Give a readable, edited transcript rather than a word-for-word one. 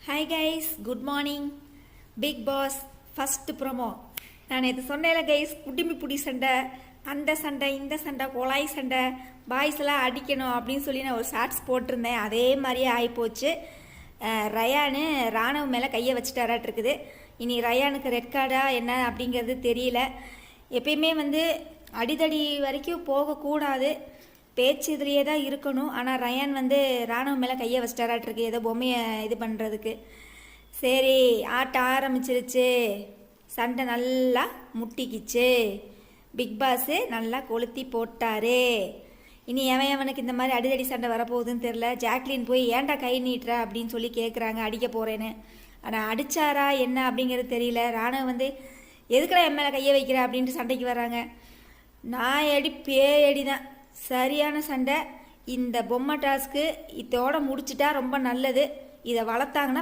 Hi guys, good morning. Bigg Boss first promo. நான் இது சொன்னேன்ல கைஸ், குட்டிமி புடி சண்டை, அந்த சண்டை இந்த சண்டை குழாய் சண்டை, பாய்ஸ் எல்லாம் அடிக்கணும் அப்படின்னு சொல்லி நான் ஒரு ஷார்ட்ஸ் போட்டிருந்தேன். அதே மாதிரியே ஆகிப்போச்சு. ரயானு ராணுவ மேலே கையை வச்சுட்டாராட்டு இருக்குது. இனி ரயானுக்கு ரெட் கார்டா என்ன அப்படிங்கிறது தெரியல. எப்பயுமே அடிதடி வரைக்கும் போகக்கூடாது, பேச்சு இதுலேயே தான் இருக்கணும். ஆனால் ரயான் ராணுவ மேலே கையை வச்சிட்டாராட்டிருக்கு, ஏதோ பொம்மையை இது பண்ணுறதுக்கு. சரி, ஆட்டம் ஆரம்பிச்சிருச்சு. சண்டை நல்லா முட்டிக்கிச்சு. பிக் பாஸு நல்லா கொளுத்தி போட்டாரு. இனி அவனுக்கு இந்த மாதிரி அடிதடி சண்டை வரப்போகுதுன்னு தெரில. ஜாக்லின் போய் ஏன்டா கை நீட்டுற அப்படின்னு சொல்லி கேட்குறாங்க, அடிக்க போகிறேன்னு. ஆனால் அடித்தாரா என்ன அப்படிங்கிறது தெரியல. ராணுவ எதுக்குடா என் மேலே கையை வைக்கிற அப்படின்ட்டு சண்டைக்கு வர்றாங்க. நான் அடி பேயடி தான், சரியான சண்டை. இந்த பொம்மை டாஸ்க்கு இதோட முடிச்சிட்டா ரொம்ப நல்லது. இதை வளர்த்தாங்கன்னா